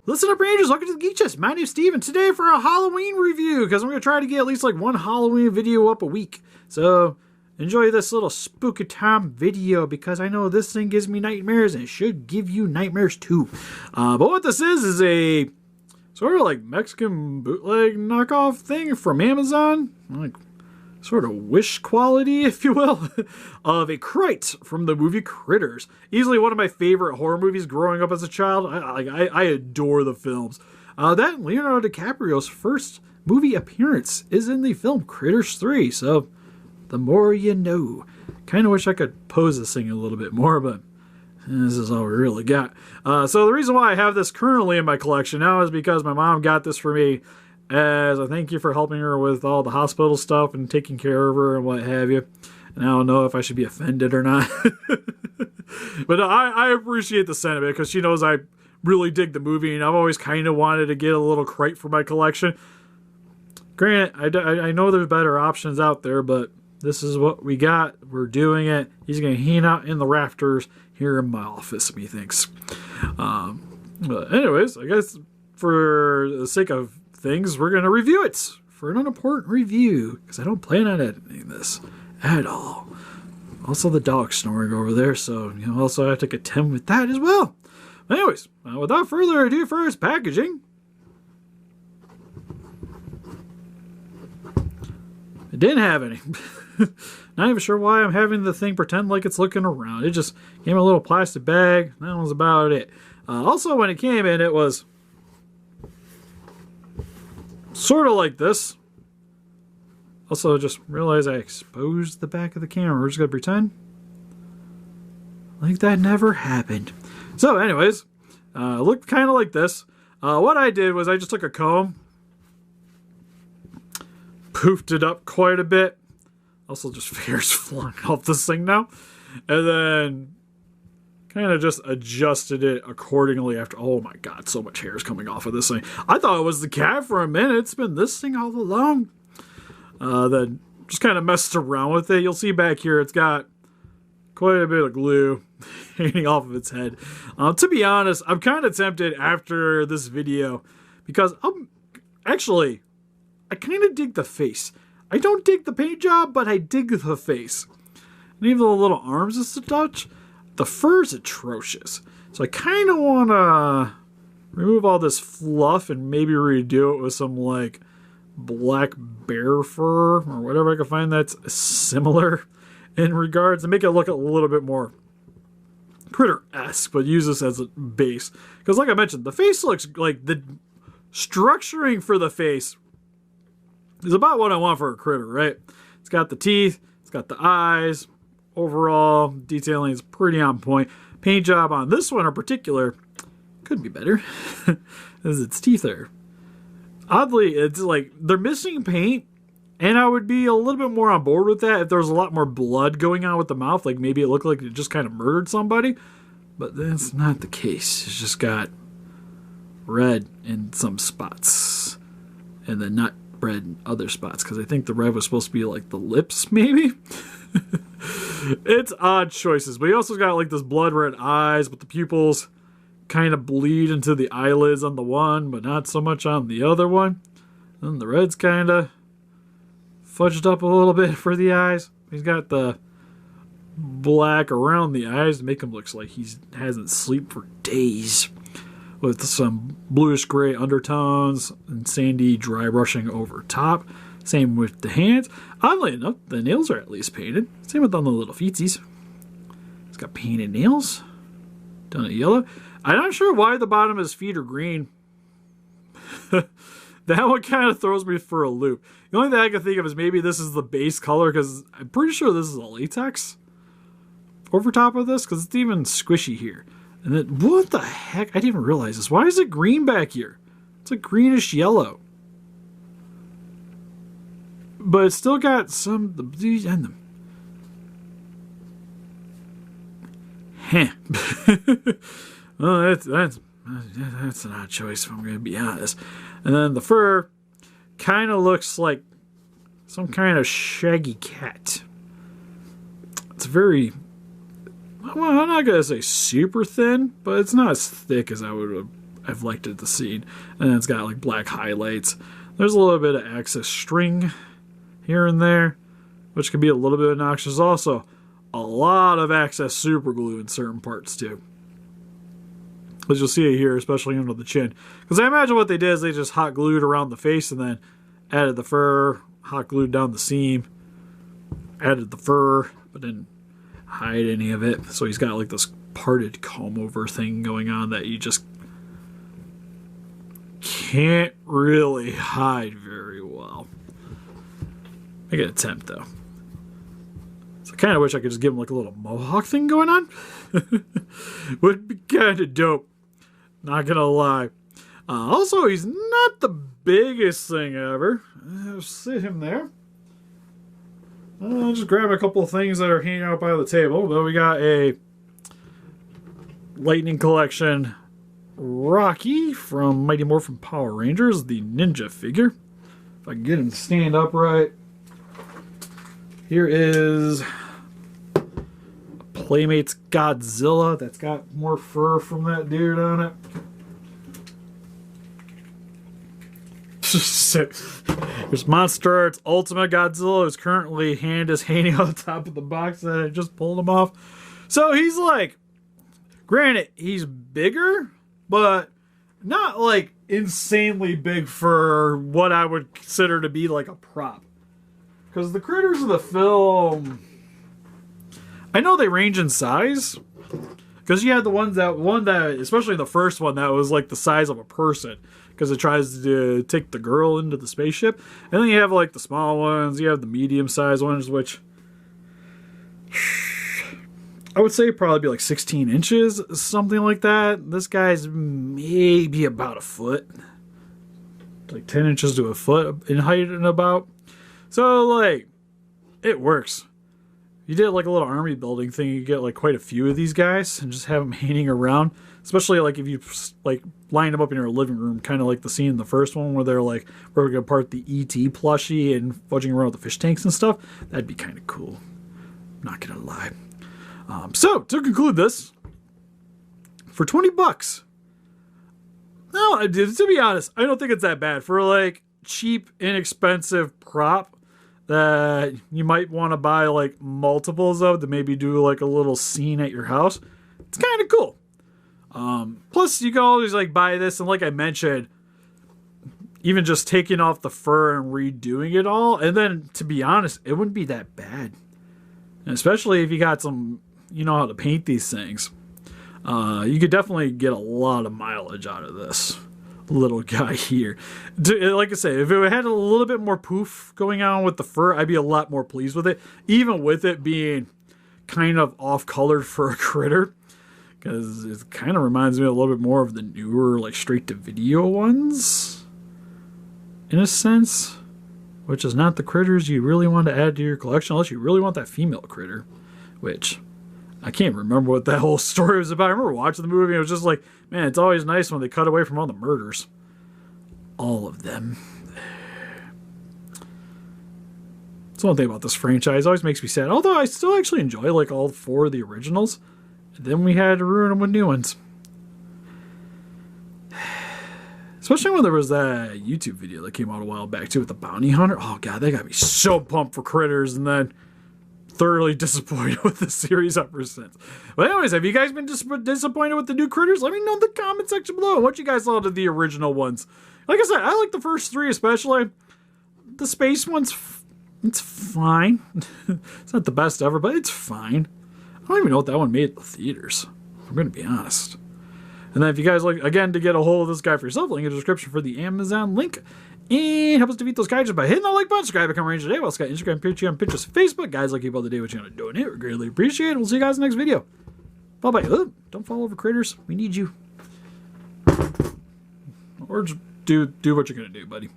Listen up, Rangers. Welcome to the Geek Chest. My name's Steven. Today for a Halloween review, because I'm going to try to get at least like one Halloween video up a week. So enjoy this little spooky time video, because I know this thing gives me nightmares, and it should give you nightmares too. But what this is a sort of like Mexican bootleg knockoff thing from Amazon. Like sort of Wish quality, if you will, of a Crite from the movie Critters. Easily one of my favorite horror movies growing up as a child. I adore the films. That Leonardo DiCaprio's first movie appearance is in the film Critters 3, so the more you know. Kind of wish I could pose this thing a little bit more, but this is all we really got. So the reason why I have this currently in my collection now is because my mom got this for me as a thank you for helping her with all the hospital stuff and taking care of her and what have you. And I don't know if I should be offended or not. But I appreciate the sentiment, because she knows I really dig the movie, and I've always kind of wanted to get a little Crite for my collection. Granted, I know there's better options out there, but this is what we got. We're doing it. He's going to hang out in the rafters here in my office, methinks. But anyways, I guess for the sake of things, we're going to review it for an unimportant review, because I don't plan on editing this at all. Also, the dog snoring over there, so you also have to contend with that as well. Anyways, without further ado, first packaging. It didn't have any. Not even sure why I'm having the thing pretend like it's looking around. It just came in a little plastic bag. That was about it. Also, when it came in, it was sort of like this. Also, just realized I exposed the back of the camera. We're just going to pretend like that never happened. So anyways, it looked kind of like this. What I did was I just took a comb, poofed it up quite a bit. Also, just hairs flying off this thing now. And then kind of just adjusted it accordingly after. Oh my god, so much hair is coming off of this thing. I thought it was the cat for a minute. It's been this thing all along. Then just kind of messed around with it. You'll see back here it's got quite a bit of glue hanging off of its head. To be honest, I'm kind of tempted after this video, because I kind of dig the face. I don't dig the paint job, but I dig the face. And even the little arms is a touch. The fur is atrocious. So I kind of want to remove all this fluff and maybe redo it with some like black bear fur or whatever I can find that's similar in regards, and make it look a little bit more Critter-esque, but use this as a base. Because like I mentioned, the face looks like the structuring for the face is about what I want for a Critter, right? It's got the teeth, it's got the eyes. Overall, detailing is pretty on point. Paint job on this one in particular could be better, as its teeth are. Oddly, it's like they're missing paint, and I would be a little bit more on board with that if there was a lot more blood going on with the mouth. Like maybe it looked like it just kind of murdered somebody, but that's not the case. It's just got red in some spots, and then not red in other spots, because I think the red was supposed to be like the lips, maybe. It's odd choices, but he also got like this blood red eyes, but the pupils kind of bleed into the eyelids on the one, but not so much on the other one. And the red's kind of fudged up a little bit for the eyes. He's got the black around the eyes to make him look like he hasn't slept for days, with some bluish gray undertones and sandy dry brushing over top. Same with the hands. Oddly enough, the nails are at least painted. Same with on the little feetsies. It's got painted nails. Done in yellow. I'm not sure why the bottom of his feet are green. That one kind of throws me for a loop. The only thing I can think of is maybe this is the base color, because I'm pretty sure this is a latex over top of this, because it's even squishy here. And then, what the heck? I didn't even realize this. Why is it green back here? It's a greenish yellow. But it's still got some these and them. Well, that's an odd choice, if I'm going to be honest. And then the fur kind of looks like some kind of shaggy cat. It's very, well, I'm not going to say super thin, but it's not as thick as I would have I've liked it, the scene. And it's got like black highlights. There's a little bit of excess string here and there, which can be a little bit obnoxious. Also, a lot of excess super glue in certain parts too. As you'll see it here, especially under the chin. Because I imagine what they did is they just hot glued around the face and then added the fur, hot glued down the seam, added the fur, but didn't hide any of it. So he's got like this parted comb over thing going on that you just can't really hide very well. Make an attempt though. So I kind of wish I could just give him like a little mohawk thing going on. Would be kind of dope. Not gonna lie. Also, he's not the biggest thing ever. I'll sit him there. I'll just grab a couple of things that are hanging out by the table. But we got a Lightning Collection Rocky from Mighty Morphin Power Rangers, the ninja figure. If I can get him to stand upright. Here is Playmates Godzilla that's got more fur from that dude on it. There's Monster Arts Ultimate Godzilla, whose currently hand is hanging on the top of the box that I just pulled him off. So he's like, granted, he's bigger, but not like insanely big for what I would consider to be like a prop. Because the critters of the film, I know they range in size. Because you had the one that, especially the first one, that was like the size of a person. Because it tries to take the girl into the spaceship. And then you have like the small ones, you have the medium-sized ones, which I would say probably be like 16 inches, something like that. This guy's maybe about a foot. Like 10 inches to a foot in height and about. So, like, it works. You did like a little army building thing, you get like quite a few of these guys and just have them hanging around. Especially like if you like line them up in your living room, kind of like the scene in the first one where they're like ripping apart the E.T. plushie and fudging around with the fish tanks and stuff. That'd be kind of cool. Not gonna lie. So to conclude this, for $20. No, to be honest, I don't think it's that bad for like cheap, inexpensive prop that you might want to buy like multiples of to maybe do like a little scene at your house. It's kind of cool. Plus you can always like buy this, and like I mentioned, even just taking off the fur and redoing it all, and then to be honest, it wouldn't be that bad. And especially if you got some, you know how to paint these things. You could definitely get a lot of mileage out of this little guy here. Like I say, if it had a little bit more poof going on with the fur, I'd be a lot more pleased with it, even with it being kind of off-colored for a critter, because it kind of reminds me a little bit more of the newer like straight-to-video ones in a sense, which is not the critters you really want to add to your collection unless you really want that female critter, which I can't remember what that whole story was about. I remember watching the movie and it was just like, man, it's always nice when they cut away from all the murders. All of them. That's one thing about this franchise. It always makes me sad. Although I still actually enjoy like all four of the originals. And then we had to ruin them with new ones. Especially when there was that YouTube video that came out a while back too with the bounty hunter. Oh god, they got me so pumped for critters, and then thoroughly disappointed with the series ever since. But anyways, have you guys been disappointed with the new critters? Let me know in the comment section below what you guys thought of the original ones. Like I said, I like the first three especially. The space one's, it's fine. It's not the best ever, but it's fine. I don't even know what that one made at the theaters. I'm going to be honest. And then if you guys like, again, to get a hold of this guy for yourself, link in the description for the Amazon link. And help us defeat those guys just by hitting that like button, subscribe, become a Ranger today. We also got Instagram, Patreon, Pinterest, Facebook. Guys, like keep up to date what you're going to donate. We greatly appreciate it. We'll see you guys in the next video. Bye-bye. Don't fall over critters. We need you. Or just do what you're going to do, buddy.